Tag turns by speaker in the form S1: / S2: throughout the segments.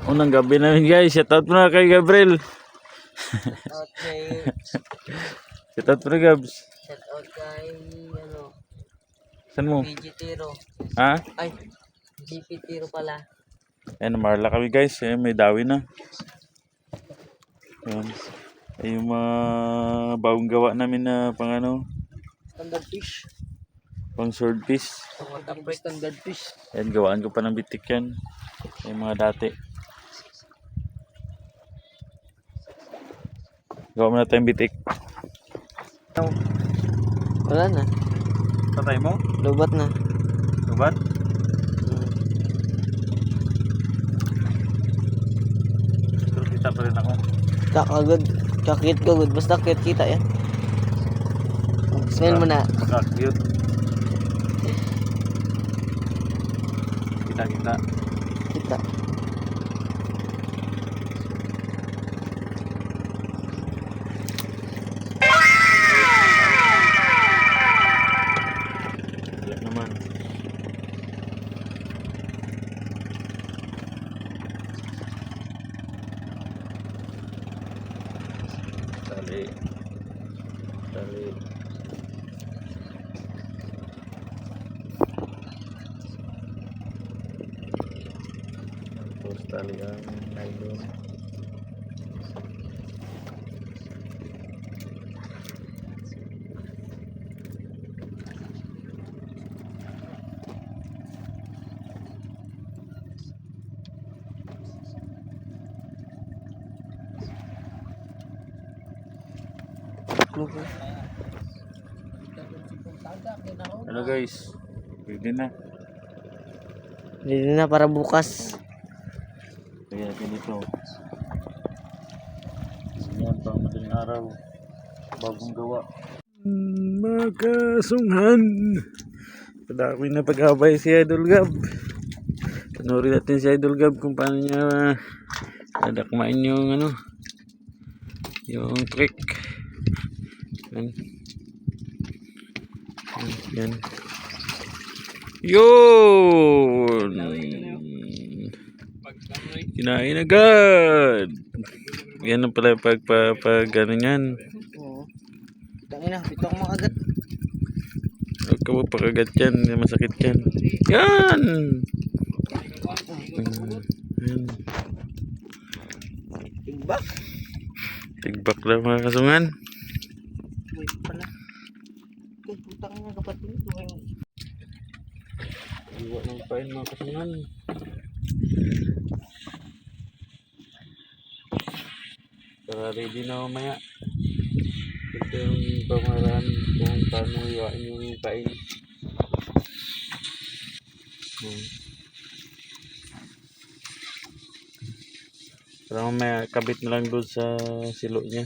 S1: Unang gabi namin guys. Shout out mo na kay Gabriel.
S2: Okay.
S1: Shout out mo na Gabs.
S2: Shout out kay ano,
S1: Saan mo?
S2: PG Tiro.
S1: Ha?
S2: Ay, GP Tiro pala.
S1: Ayan, marla kami guys. Ayan, may dawi na. Ayan. Ay, yung mga bagong gawa namin na pang ano,
S2: Standard fish.
S1: pang swordfish.
S2: Standard fish.
S1: Ayan, gawaan ko pa ng bitik yan. Yung mga dati. Gawa mo na tayong bitik.
S2: Wala na.
S1: Patay mo?
S2: Lubat na.
S1: Lubat? Pero kita pa rin ako.
S2: Kakagod. Kakit ko good. Basta cute kita yan. Smell mo na.
S1: Pagka-cute. Kita.
S2: Kita.
S1: Wala naman. Tali. Tapos tali ang nylon. Ano guys? Pwede na.
S2: Hindi na para bukas.
S1: Kaya ganito. Yan pang madaling araw. Bagong gawa. Magkasunghan. Padami na pag-abay si Idol Gab. Panorin natin si Idol Gab kung paano niya nadakmain yung ano, yung trick. Yan. Yan. Yun. Kinain agad. Yan ang pala pag gano'n yan.
S2: Oo. Tangin na. Bito ko makagat.
S1: Huwag ka magpakagat yan. Masakit yan. Yan. Yan.
S2: Tigbak.
S1: Tigbak lang mga kasungan.
S2: Wait pala. Kaya putang na kapatid.
S1: Iwa ng pain mga kasungan. Para ready na mamaya. Ito yung pamaraan kung paano iwain yung pain. Para mamaya kabit na lang doon sa silo niya.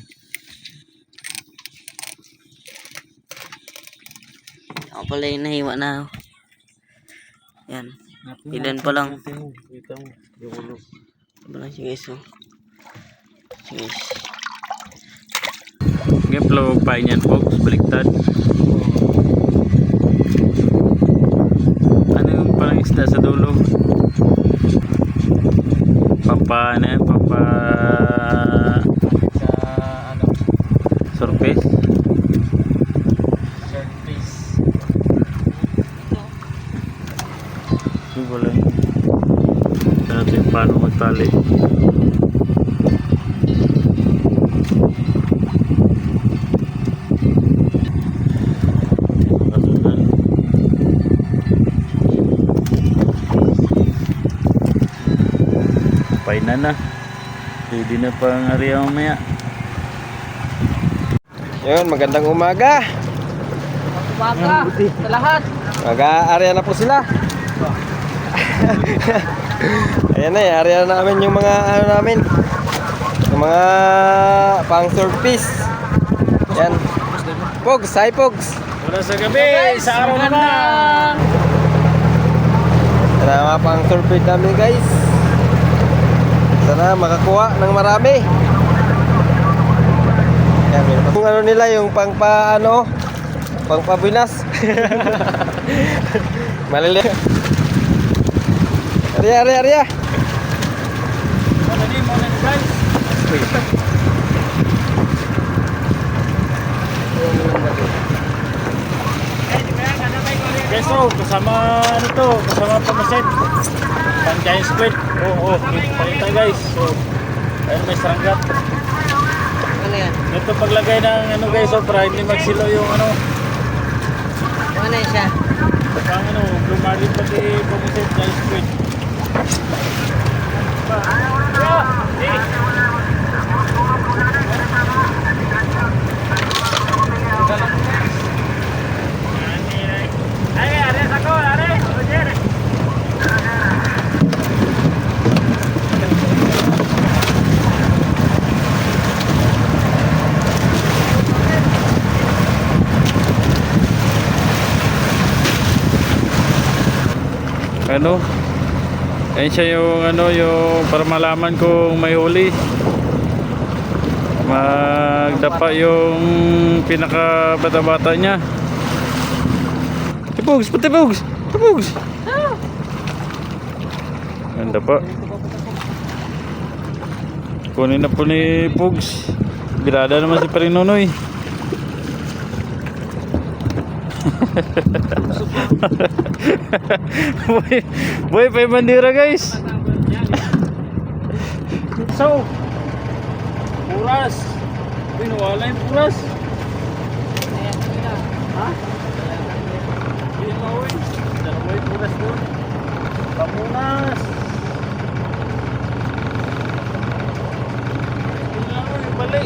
S2: Ako pala yung nahiwa na. Yan. Ilan pa lang.
S1: Kita mo. Yung ulo.
S2: Ito lang siya guys. Oh. Sige guys.
S1: Ngayon pala magpain yan folks. Baliktad. Ano yung parang isda sa dulo? Papa ano yan? Papa
S2: Sa ano?
S1: surface.
S2: Surface.
S1: Yung wala. Ito natin yung paano magtali. Paina na. Pwede na pang area mamaya.
S3: Yun, magandang umaga.
S2: Umaga sa lahat.
S3: Mag-aarya na po sila. Ayan na, i-aarya na namin yung mga ano namin. Yung mga pang surface. Yan. Pogs, hi Pogs.
S1: Wala sa gabi, sa araw naman.
S3: Yan ang mga pang surface namin guys. Sana makakuha ng marami. Yan, yung ano nila, yung pang paano, pang pabinas. Malili. Arya.
S1: muna ni guys. Guys, so kasama ano to, kasama pamaset. Pang giant squid. Oo, pakita guys. So, ayun may saranggat.
S2: Ano yan?
S1: Ito paglagay ng ano guys, so para hindi magsilo yung ano.
S2: Ano yan siya?
S1: Pang ano, lumalim pati pamaset giant squid. Ano? Ayun siya yung ano, yung para malaman kung may huli. Magdapa yung pinaka bata-bata niya. Tipugs, patipugs, tipugs. Ganda pa. Kunin na po ni Pugs. Birada naman si Parinonoy. boy pa yung bandera guys. So puras pinawala yung puras. Ha? Hindi mawin. Dalawa yung puras doon. Pamunas. Ito lang yung bali.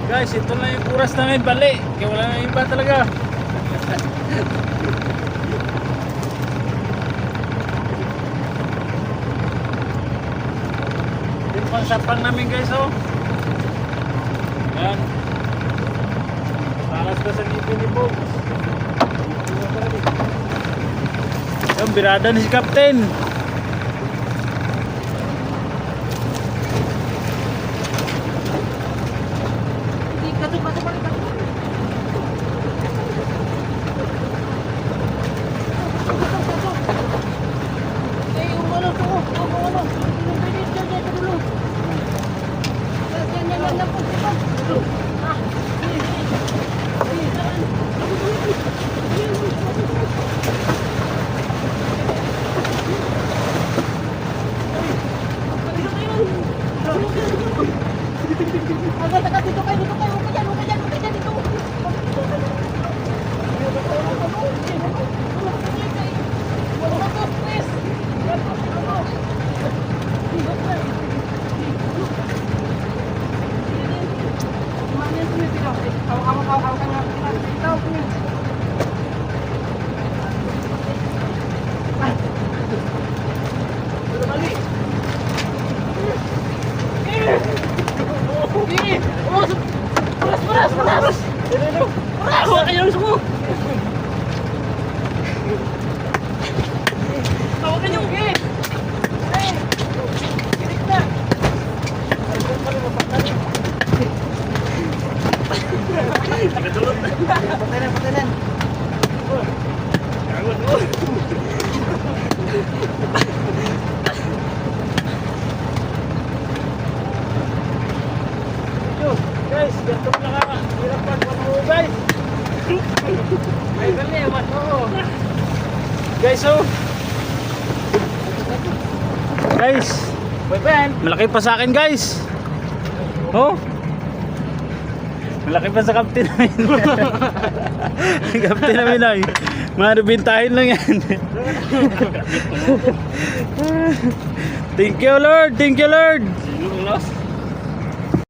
S1: Guys, ito lang yung puras namin bali. Kaya wala na yung iba talaga. Yung pansapang namin guys, oh. Yan. Talas ka sa ngipin ni Bob. Yung birada ni si Captain. Guys, ganito lang nga. Hirap pag-wano guys. Ay, dali, wano. Guys, oh. Guys, malaki pa sa akin guys. Oh. Malaki pa sa captain namin. Captain namin ay. Maribintahin lang yan. Thank you Lord, thank you Lord.